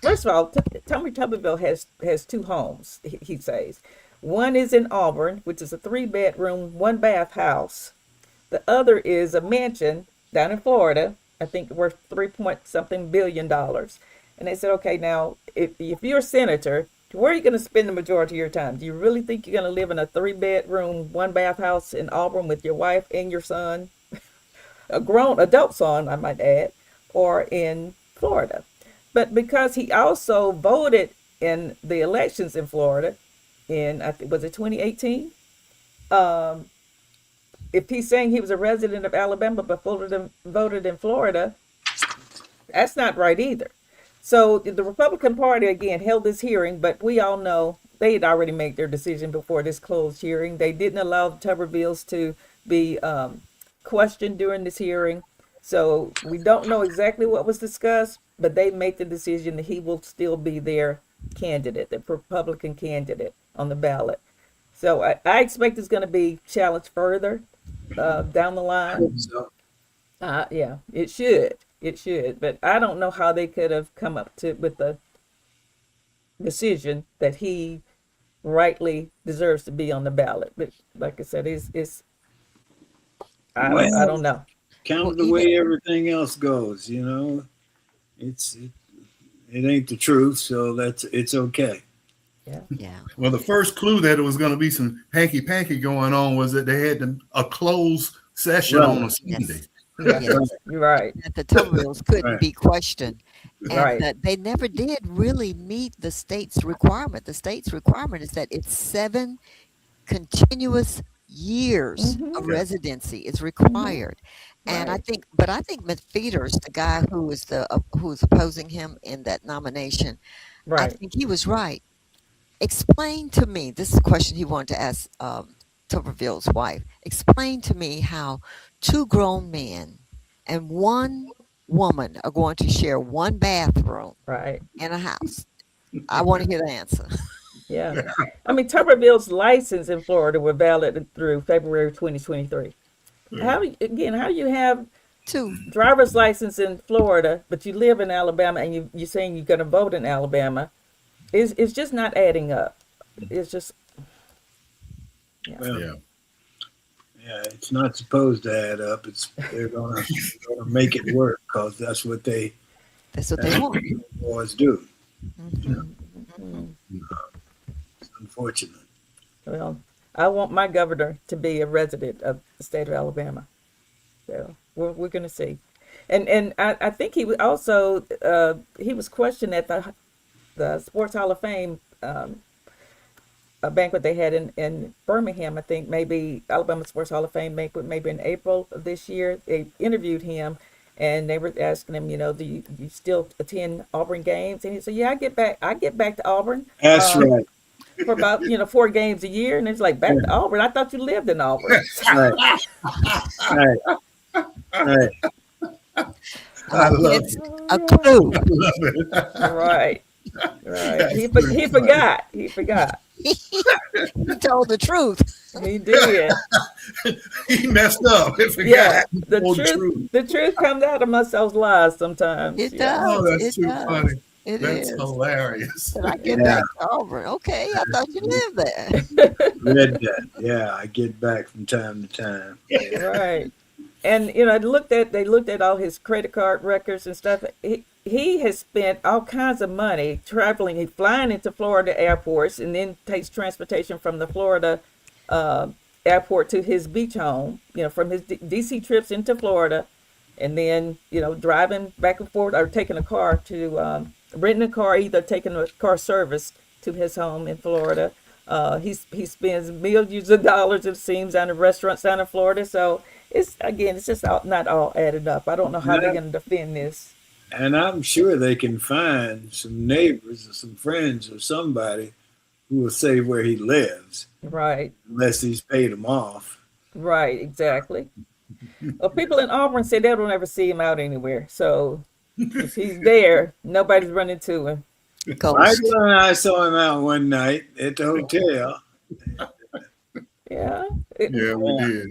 First of all, Tommy Tuberville has two homes. He says one is in Auburn, which is a 3-bedroom, 1-bath house. The other is a mansion down in Florida, I think worth 3 point something billion dollars. And they said, okay, now if you're a senator, where are you going to spend the majority of your time? Do you really think you're going to live in a 3-bedroom, 1-bath house in Auburn with your wife and your son, a grown adult son, I might add, or in Florida? But because he also voted in the elections in Florida in, I think, was it 2018? Um, if he's saying he was a resident of Alabama but voted in Florida, that's not right either. So the Republican Party again held this hearing, but we all know they had already made their decision before this closed hearing. They didn't allow the Tubervilles to be questioned during this hearing. So we don't know exactly what was discussed, but they made the decision that he will still be their candidate, the Republican candidate on the ballot. So I expect it's going to be challenged further down the line. So, Yeah, it should. It should. But I don't know how they could have come up with the decision that he rightly deserves to be on the ballot. But like I said, it's I well, don't know. count Well, the even way everything else goes, it ain't the truth, so it's okay. Yeah. yeah. Well, the first clue that it was going to be some hanky panky going on was that they had a closed session Right. on a Yes. Sunday. Yeah. Yes. You're right. That the Tubervilles couldn't Right. be questioned, and Right. that they never did really meet the state's requirement. The state's requirement is that it's 7 continuous years Hmm. of Yeah. residency is Hmm. required. And Right. I think McFeeters, the guy who was opposing him in that nomination, I Right. think he was right. Explain to me, this is a question he wanted to ask Tuberville's wife. Explain to me how two grown men and one woman are going to share one bathroom Right. in a house? I want to hear the answer. Yeah. I mean, Tuberville's license in Florida was valid through February 2023. How do you have Two. driver's license in Florida, but you live in Alabama and you're saying you're going to vote in Alabama? It's just not adding up. It's just, yeah. Well, Yeah. yeah, it's not supposed to add up. They're gonna make it work because that's what they That's what they want. always do. Mhm. It's unfortunate. Well, I want my governor to be a resident of the state of Alabama. So we're going to see. And I think he was also, he was questioned at the Sports Hall of Fame, a banquet they had in Birmingham. I think maybe Alabama Sports Hall of Fame banquet, maybe in April of this year. They interviewed him, and they were asking him, do you still attend Auburn games? And he said, yeah, I get back to Auburn That's right. for about 4 games a year. And it's like, back to Auburn? I thought you lived in Auburn. Right. Right. Right. I love It's it. a clue. I love it. Right. He forgot. He forgot. He told the truth. He did. He messed up. He forgot. Yeah. The Told truth comes out amongst those lies sometimes. It Yeah. Oh, does. that's It too does. funny. It That's is. hilarious. But I get Yeah. back to Auburn. Okay, I thought you lived there. Read that. Yeah, I get back from time to time. Right. And they looked at all his credit card records and stuff. He has spent all kinds of money traveling. He's flying into Florida airports and then takes transportation from the Florida airport to his beach home. From his DC trips into Florida, and then driving back and forth or taking a car to renting a car, either taking a car service to his home in Florida. He spends millions of dollars, it seems, down in restaurants down in Florida. So it's just not all added up. I don't know how they're Yeah. going to defend this. And I'm sure they can find some neighbors or some friends or somebody who will say where he lives, Right, unless he's paid them off. right, exactly. Well, people in Auburn say they don't ever see him out anywhere. So if he's there, nobody's running to him. Ghost. Michael and I saw him out one night at the hotel. Yeah. Yeah, we did.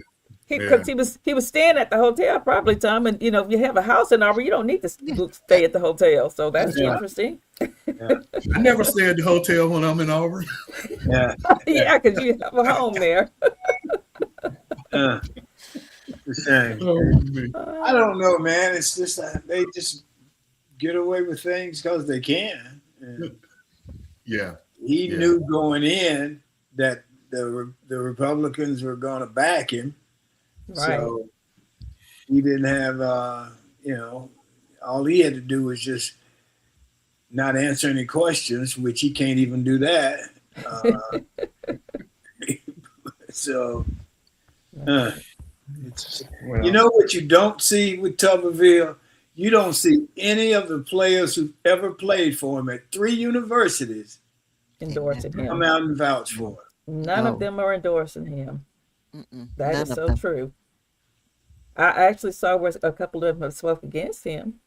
Because he was staying at the hotel probably, Tom, and if you have a house in Auburn, you don't need to stay at the hotel. So that's Yeah. interesting. I never stay at the hotel when I'm in Auburn. Yeah. Yeah, because you have a home there. It's a shame. Oh, man. I don't know, man. It's just they just get away with things because they can. And Yeah. he Yeah. knew going in that the Republicans were going to back him. Right. So he didn't have, all he had to do was just not answer any questions, which he can't even do that. So, it's, Well, you know what you don't see with Tuberville? You don't see any of the players who ever played for him at 3 universities Endorsing come him. out and vouch for him. None No. of them are endorsing him. Mm-mm. That None is of so them. true. I actually saw where a couple of them have spoke against him,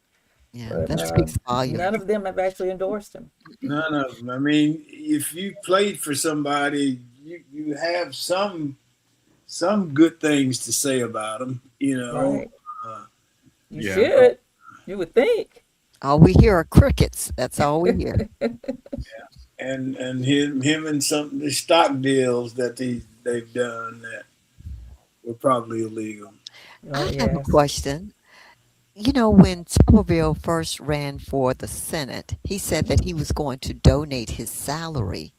Yeah, but that speaks volumes. none of them have actually endorsed him. None of them. I mean, if you played for somebody, you have some good things to say about them. Right. Uh, You Yeah. should. You would think. All we hear are crickets. That's all we hear. and him and some of the stock deals that they've done that were probably illegal. Oh, I have a yes. question. When Tuberville first ran for the Senate, he said that he was going to donate his salary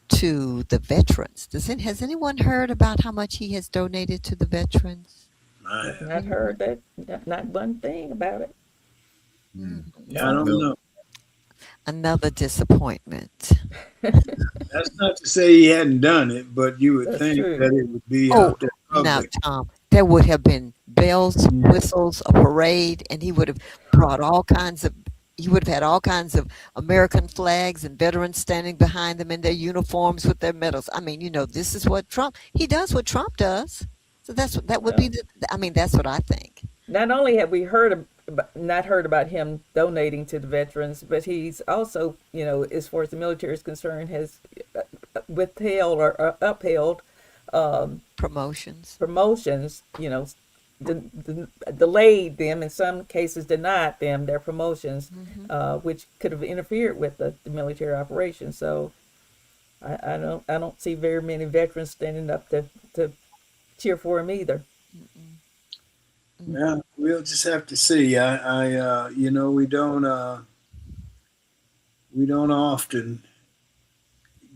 to the veterans. Has anyone heard about how much he has donated to the veterans? I, Not heard that. Not one thing about it. I don't know. Another disappointment. That's not to say he hadn't done it, but you would That's think true. that it would be Oh, out there now, public. Tom, there would have been bells, whistles, a parade, and he would have brought he would have had all kinds of American flags and veterans standing behind them in their uniforms with their medals. I mean, this is what he does what Trump does. So that would be that's what I think. Not only have we heard not heard about him donating to the veterans, but he's also, as far as the military is concerned, has withheld or upheld Promotions. promotions, delayed them, in some cases denied them their promotions, which could have interfered with the military operation. So I don't see very many veterans standing up to cheer for him either. Yeah, we'll just have to see. We don't often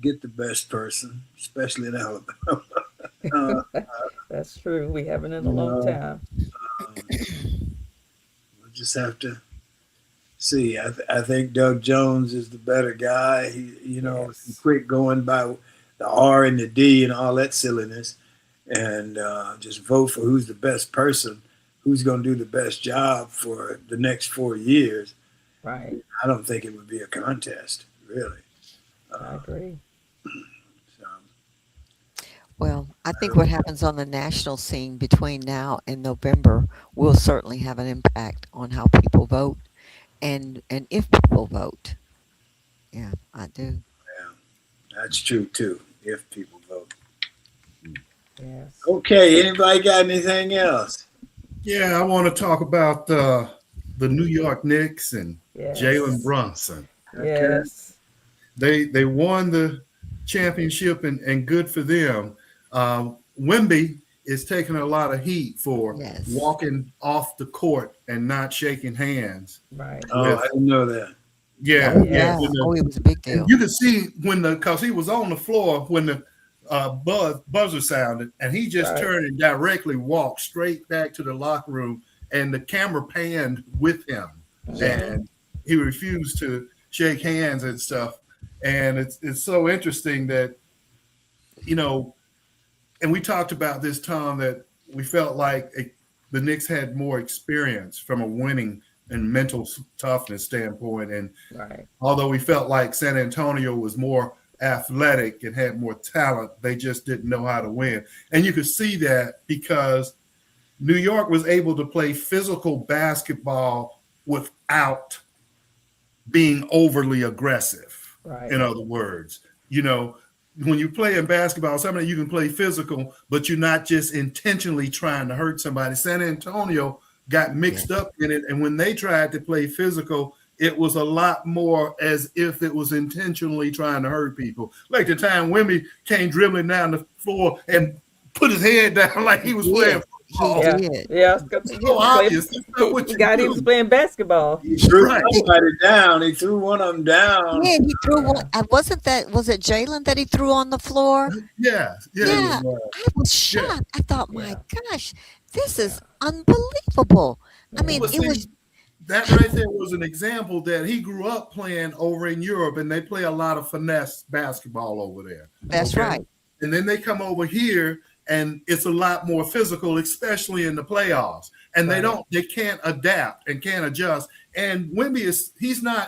get the best person, especially in Alabama. That's true. We haven't in a You long know, time. we'll just have to see. I think Doug Jones is the better guy. He, if you Yes. quit going by the R and the D and all that silliness, and just vote for who's the best person, who's going to do the best job for the next 4 years. Right. I don't think it would be a contest, really. I agree. So, Well, I think what happens on the national scene between now and November will certainly have an impact on how people vote and if people vote. Yeah, I do. yeah, that's true too. If people vote. Yes. Okay. Anybody got anything else? Yeah, I want to talk about the New York Knicks and Yes. Jalen Brunson. Okay. Yes. They won the championship, and good for them. Wemby is taking a lot of heat for Yes. walking off the court and not shaking hands. Right. Oh, I didn't know that. Yeah, Oh, yeah. yeah. when the- Oh, it was a big and deal. you could see because he was on the floor when the buzzer sounded, and he just Right. turned and directly walked straight back to the locker room, and the camera panned with him, and he refused to shake hands and stuff. And it's so interesting that, and we talked about this, Tom, that we felt like the Knicks had more experience from a winning and mental toughness standpoint. And Right. although we felt like San Antonio was more athletic and had more talent, they just didn't know how to win. And you could see that because New York was able to play physical basketball without being overly aggressive. Right. In other words, when you play in basketball, somebody you can play physical, but you're not just intentionally trying to hurt somebody. San Antonio got mixed up in it, and when they tried to play physical, it was a lot more as if it was intentionally trying to hurt people. Like the time Wemby came dribbling down the floor and put his head down like he was playing football. Yeah. did. Yeah. It's so obvious. That's not what He you got do. he was playing basketball. He threw Right. somebody down. He threw one of them down. Yeah, he threw one. Was it Jalen that he threw on the floor? Yeah. Yeah, Yeah. I was shocked. I thought, my Yeah. gosh, this is unbelievable. I mean, Well, it was see, that right there was an example that he grew up playing over in Europe, and they play a lot of finesse basketball over there. that's Okay? right. And then they come over here, and it's a lot more physical, especially in the playoffs. And Right. they can't adapt and can't adjust. And Wemby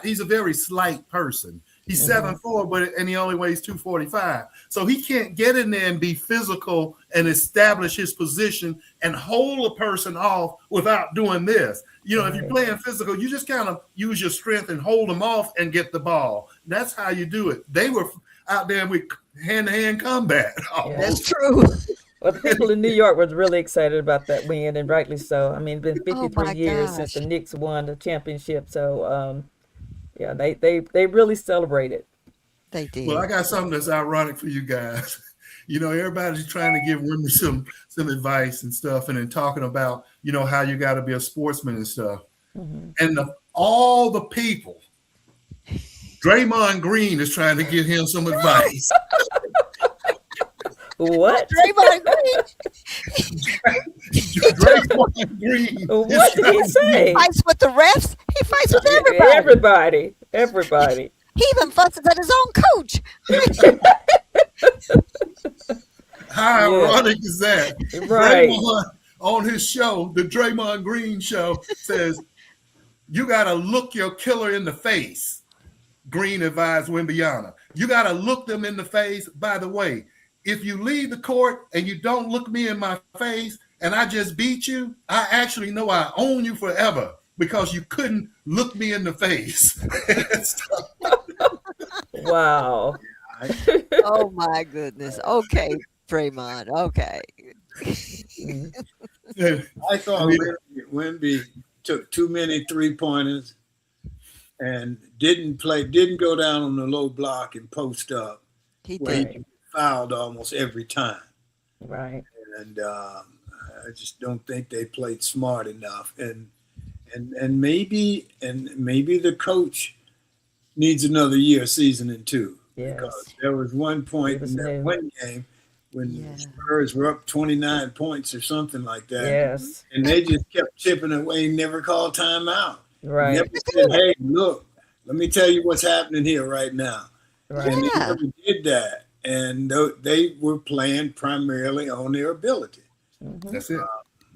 he's a very slight person. He's 7'4", and he only weighs 245. So he can't get in there and be physical and establish his position and hold a person off without doing this. If you're Right. playing physical, you just kind of use your strength and hold them off and get the ball. That's how you do it. They were out there with hand-to-hand combat. That's true. Well, the people in New York was really excited about that win, and rightly so. I mean, it's been Oh 53 my years since the gosh. Knicks won the championship, so yeah, they really celebrated. They did. Well, I got something that's ironic for you guys. Everybody's trying to give women some advice and stuff, and then talking about how you got to be a sportsman and stuff. And all the people, Draymond Green is trying to give him some advice. What? Draymond Green Draymond Green. What did he say? fights with the refs. He fights with everybody. Everybody. He even fusses at his own coach. How Yeah. ironic is that? Right. Draymond on his show, the Draymond Green show, says, "You got to look your killer in the face." Green advised Wembyana. You got to look them in the face. By the way, if you leave the court and you don't look me in my face and I just beat you, I actually know I own you forever. because you couldn't look me in the face. Wow. Oh my goodness. Okay, Draymond. Okay. I I thought mean, Wemby took too many 3-pointers and didn't go down on the low block and post up He where he did. fouled almost every time. Right. And I just don't think they played smart enough. And maybe the coach needs another year, season 2. Yes. Because there was one point It was in that new. one game when Yeah. the Spurs were up 29 points or something like that. Yes. And they just kept chipping away, never called timeout. Right. Never said, hey, look, let me tell you what's happening here right now. Right. And they Yeah. never did that. And they were playing primarily on their ability. Mhm. that's it.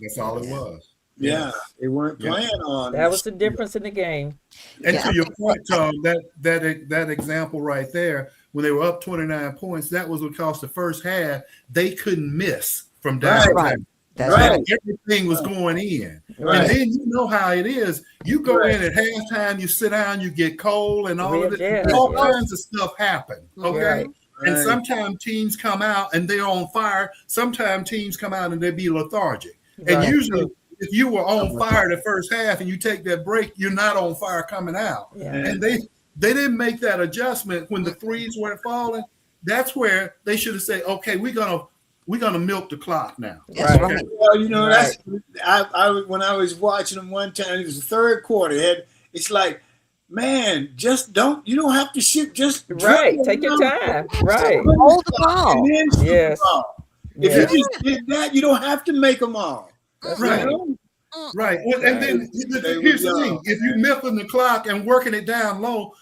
That's all it was. Yeah, they weren't Yeah. playing on. That was the difference in the game. And Yeah, to I your think point, Tom, that example right there, when they were up 29 points, that was because the first half they couldn't miss from downtown. Right. That's Right. right. Everything was going in. Right. And then you know how it is. You go in at halftime, you sit down, you get cold, and all of it. Readjust, All yes. kinds of stuff happen. Okay. Right. And Right. sometimes teams come out and they're on fire. Sometimes teams come out and they be lethargic. And Right. usually, if you were on fire the first half and you take that break, you're not on fire coming out. Yeah. And they didn't make that adjustment when the threes weren't falling. That's where they should have said, okay, we're gonna milk the clock now. That's Right. right. Well, you know, Right. when I was watching them one time, it was the third quarter. It's like, man, you don't have to shoot, just Right. dribble Take your around, time. Right. Hold the ball. and then shoot Yes. the ball. If Yes. you just did that, you don't have to make them all. That's Right. right. You Right. And then They here's were the thing. young. If you're milking the clock and working it down low,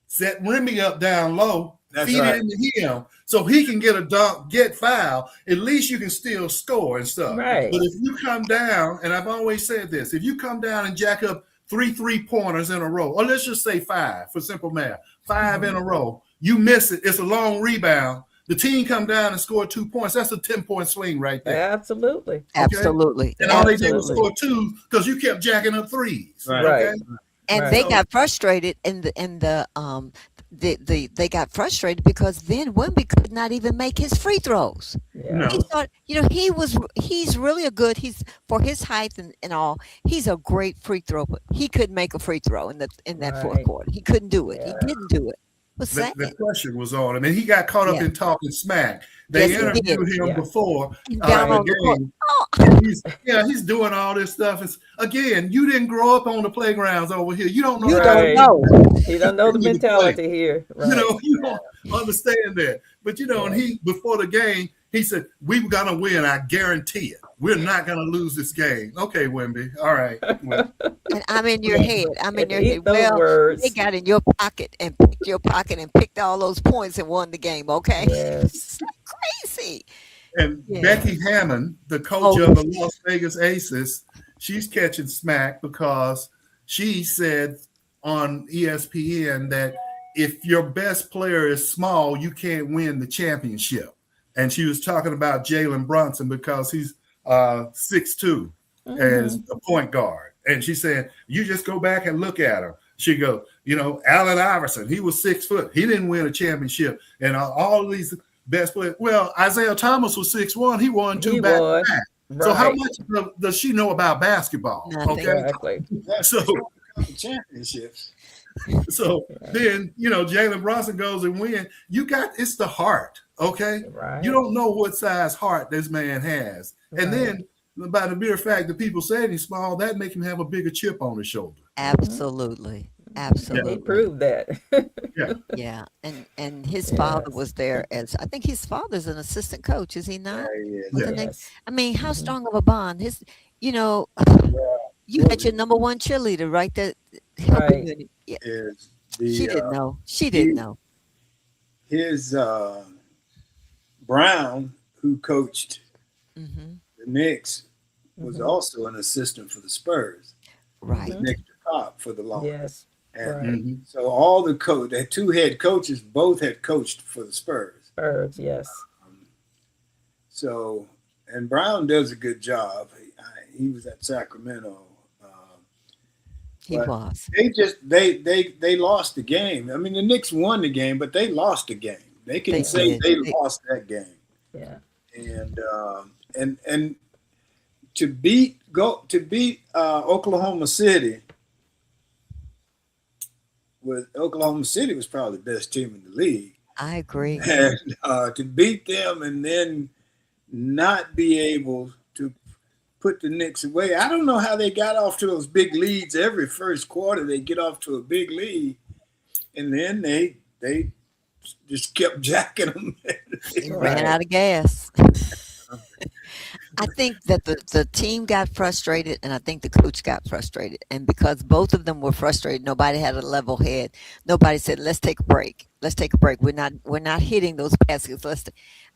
set Remy up down low, That's feed right. it into him so he can get a dunk, get foul. At least you can still score and stuff. Right. But if you come down, and I've always said this, if you come down and jack up 3-3-pointers in a row, or let's just say 5 for simple math, 5 in a row, you miss it. It's a long rebound. The team come down and score 2 points. That's a 10-point swing right there. Absolutely. Absolutely. And all they did was Absolutely. score 2 because you kept jacking up threes. Right. Right. Okay? And Right. they So- got frustrated they got frustrated because then Wemby could not even make his free throws. Yeah. No. He thought, he's really he's for his height and all, he's a great free throw, but he couldn't make a free throw in that fourth Right. quarter. He couldn't do it. Yeah. He didn't do it. What's The that? pressure was on him, and he got caught up Yeah. in talking smack. They Yes, he interviewed him Yeah. before Down the on the court. game. Oh, And he's doing all this stuff. Again, you didn't grow up on the playgrounds over here. You don't know. you how Right. don't know. He don't know the You need to play. mentality here. Right. You don't understand that. But and he before the game, he said, "We're gonna win. I guarantee it. We're not gonna lose this game." Okay, Wemby. All right. Well, And I'm in your head. I'm in your Eat head. those Well, words. they got in your pocket and picked all those points and won the game. Okay, Yes. crazy. and Yeah. Becky Hammond, the coach Oh. of the Las Vegas Aces, she's catching smack because she said on ESPN that if your best player is small, you can't win the championship. And she was talking about Jalen Brunson because he's 6'2" as a point guard. And she said, you just go back and look at her. She go, Allen Iverson, he was 6 foot. He didn't win a championship. And all these best players. Well, Isaiah Thomas was 6'1". He won 2 He back won. to back. Right. So how much does she know about basketball? Nothing. Okay. Exactly. So Championships. so then Jalen Brunson goes and wins. It's the heart. Okay. Right. You don't know what size heart this man has. And then by the mere fact that people say he's small, that make him have a bigger chip on his shoulder. Absolutely. He Absolutely. proved that. Yeah. And his father was there I think his father's an assistant coach, is he not? Wasn't he? Yes. I mean, how strong of a bond? You had your number one cheerleader right there helping Right. you. Yeah. Is She didn't know. She didn't know. His Brown, who coached Hmm. the Knicks, was also an assistant for the Spurs. Right. Nick Pop for the long. Yes. And Right. so all the the 2 head coaches both had coached for the Spurs. Spurs. Yes. So, and Brown does a good job. He was at Sacramento. He was. They lost the game. I mean, the Knicks won the game, but they lost the game. They can They say did. they lost that game. Yeah. And to beat Oklahoma City Oklahoma City was probably the best team in the league. I agree. And to beat them and then not be able to put the Knicks away. I don't know how they got off to those big leads every first quarter. They get off to a big lead, and then they just kept jacking them. They ran out of gas. I think that the team got frustrated, and I think the coach got frustrated. And because both of them were frustrated, nobody had a level head. Nobody said, "Let's take a break. Let's take a break. We're not hitting those baskets."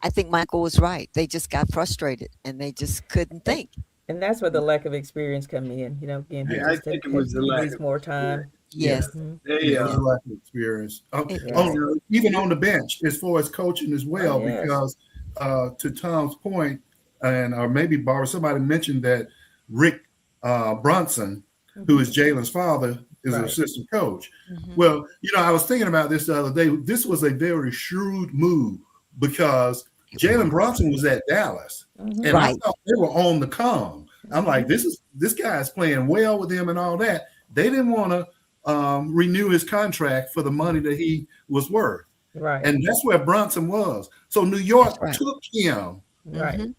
I think Mychal was right. They just got frustrated, and they just couldn't think. And that's where the lack of experience come in. Again, he I just think it was the lack needs of more time. Yes. They, It was a lack of experience. Yeah. Even on the bench, as far as coaching as well, Oh, yes. because to Tom's point, or maybe Barbara, somebody mentioned that Rick Brunson, who is Jalen's father, is an Right. assistant coach. Mhm. Well, I was thinking about this the other day. This was a very shrewd move because Jalen Brunson was at Dallas, and I Right. thought they were on the come. I'm like, this guy is playing well with him and all that. They didn't want to renew his contract for the money that he was worth, Right. and that's where Brunson was. So New York Right. took him, Right. Mhm.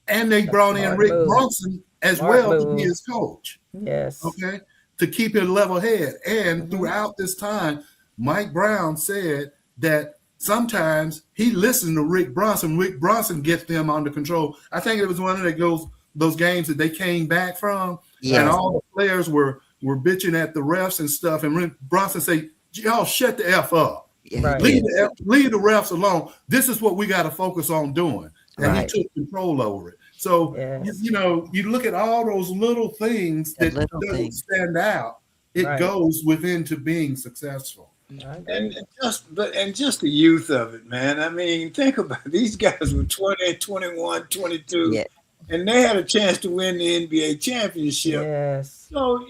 and they brought in Smart Rick move. Brunson as Smart well to move. be his coach. Yes. Okay, to keep it level head. And Mhm. throughout this time, Mike Brown said that sometimes he listened to Rick Brunson. Rick Brunson gets them under control. I think it was one of those games that they came back from, Yes. and all the players were bitching at the refs and stuff. And Rick Brunson say, "Y'all shut the F up. Yeah, Right. he Leave did. the refs alone. This is what we got to focus on doing." And Right. he took control over it. So Yes. you look at all those little things The that little doesn't things. stand out. It Right. goes within to being successful. I agree. And just the youth of it, man. I mean, think about it. These guys were 20, 21, 22, Yeah. and they had a chance to win the NBA championship. Yes. So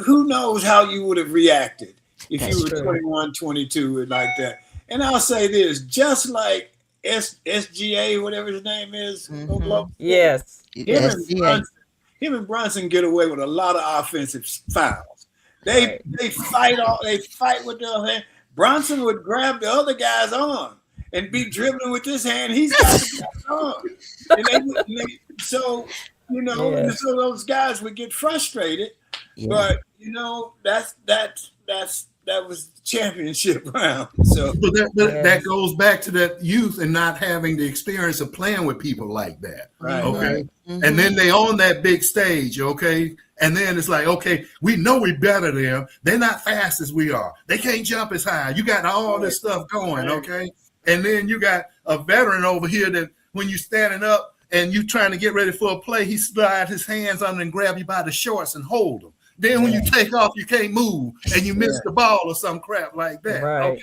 who knows how you would have reacted if That's you were true. 21, 22 and like that. And I'll say this, just like SGA, whatever his name is, Mhm. Oklahoma, Yes. Yes, yeah. him and Brunson get away with a lot of offensive fouls. They Right. they fight with their hand. Bronson would grab the other guy's arm and be dribbling with his hand. He's got the guy's arm. So Yes. so those guys would get frustrated. Yeah. But that was the championship round. So But that Yes. goes back to that youth and not having the experience of playing with people like that. right. Okay. Mhm. And then they on that big stage, okay? And then it's like, okay, we know we better than them. They're not fast as we are. They can't jump as high. You got all this stuff going, okay? And then you got a veteran over here that when you standing up and you trying to get ready for a play, he slide his hands under and grab you by the shorts and hold them. Then when you take off, you can't move and you miss the ball or some crap like that. Right. Okay.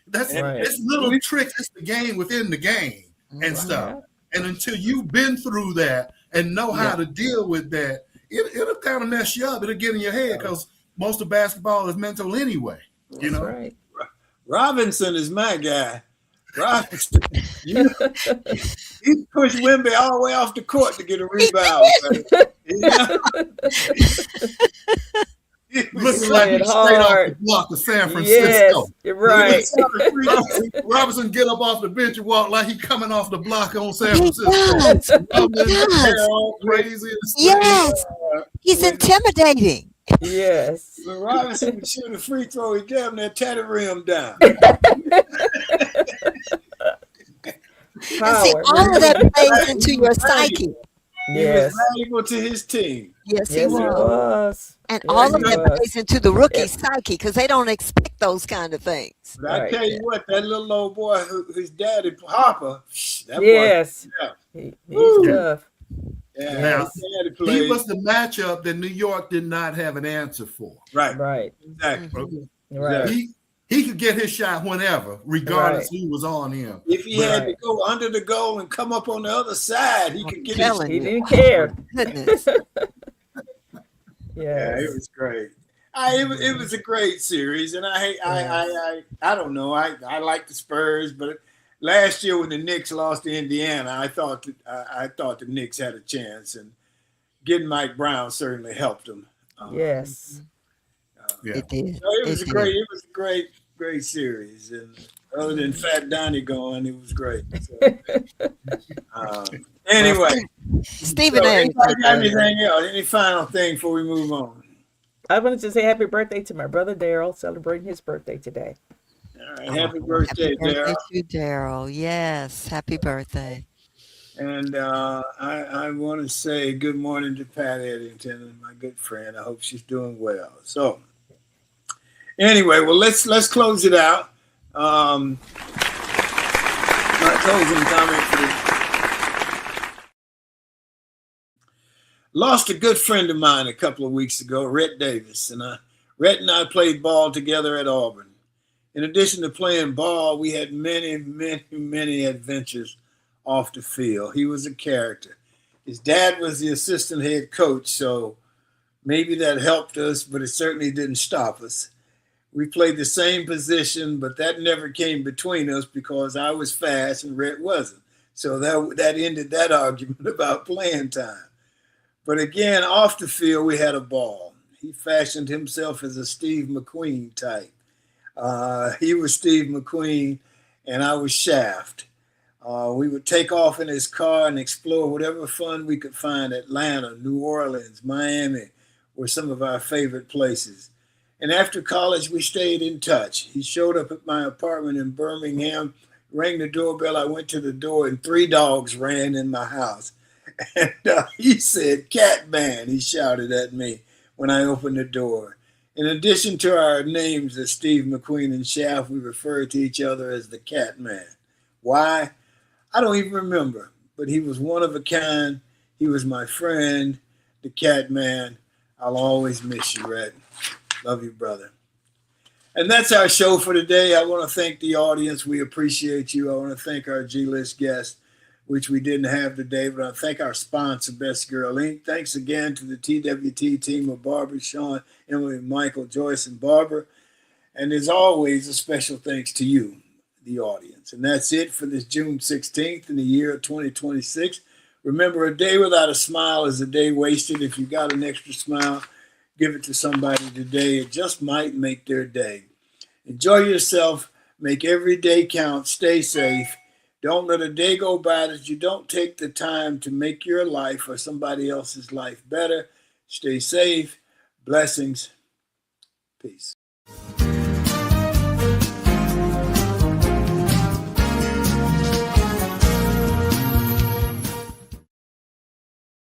That's Right. it's little tricks. It's the game within the game and stuff. And until you've been through that and know how to deal with that, it'll kind of mess you up. It'll get in your head because most of basketball is mental anyway. That's right. Robinson is my guy. Robinson, he pushed Wemby all the way off the court to get a rebound. Looking like he's straight off the block of San Francisco. Yes. You're right. Robinson get up off the bench and walk like he coming off the block on San He Francisco. does. He does. All crazy and stuff. Yes. He's intimidating. Yes. When Robinson would shoot a free throw, he damn near tear the rim down. And see, Power. all of that plays into your psyche. He Yes. was valuable to his team. Yes, he Yes, it was. was. And Yes, all of he that was. plays into the rookie's psyche because they don't expect those kind of things. But I Right. tell you what, that little old boy, his daddy Harper, that Yes. boy, He's Woo. tough. yeah, Now, his daddy He played. was the matchup that New York did not have an answer for. Right, Right. exactly. Right. He could get his shot whenever, regardless who was on him. If he had to Right. go under the goal and come up on the other side, he could get his. telling He you. didn't care. Goodness. Yeah, it Yes. was great. It was a great series, and I don't know. I like the Spurs, but last year when the Knicks lost to Indiana, I thought the Knicks had a chance, and getting Mike Brown certainly helped them. Yes. Yeah. It did. So it It was a did. great series, and other than Fat Donnie going, it was great. So, Well, anyway, Stephen so A. anybody got anything else? Any final thing before we move on? I wanted to say happy birthday to my brother Daryl, celebrating his birthday today. All right, happy birthday, Happy birthday Daryl. to Daryl. Yes, happy birthday. And I want to say good morning to Pat Eddington, and my good friend. I hope she's doing well. So, anyway, well, let's close it out. My closing comment for the lost a good friend of mine a couple of weeks ago, Rhett Davis, and Rhett and I played ball together at Auburn. In addition to playing ball, we had many adventures off the field. He was a character. His dad was the assistant head coach, so maybe that helped us, but it certainly didn't stop us. We played the same position, but that never came between us because I was fast and Rhett wasn't. So that ended that argument about playing time. But again, off the field, we had a ball. He fashioned himself as a Steve McQueen type. He was Steve McQueen, and I was Shaft. We would take off in his car and explore whatever fun we could find. Atlanta, New Orleans, Miami were some of our favorite places. And after college, we stayed in touch. He showed up at my apartment in Birmingham, rang the doorbell. I went to the door, and 3 dogs ran in my house. And he said, "Cat man," he shouted at me when I opened the door. In addition to our names as Steve McQueen and Shaft, we referred to each other as the Cat Man. Why? I don't even remember, but he was one of a kind. He was my friend, the Cat Man. I'll always miss you, Red. Love you, brother. And that's our show for today. I want to thank the audience. We appreciate you. I want to thank our G-List guests, which we didn't have today, but I thank our sponsor, Best Girl Inc. Thanks again to the TWT team of Barbara, Sean, Emily, Michael, Joyce, and Barbara. And as always, a special thanks to you, the audience. And that's it for this June 16th in the year of 2026. Remember, a day without a smile is a day wasted. If you got an extra smile, give it to somebody today. It just might make their day. Enjoy yourself. Make every day count. Stay safe. Don't let a day go by that you don't take the time to make your life or somebody else's life better. Stay safe. Blessings. Peace.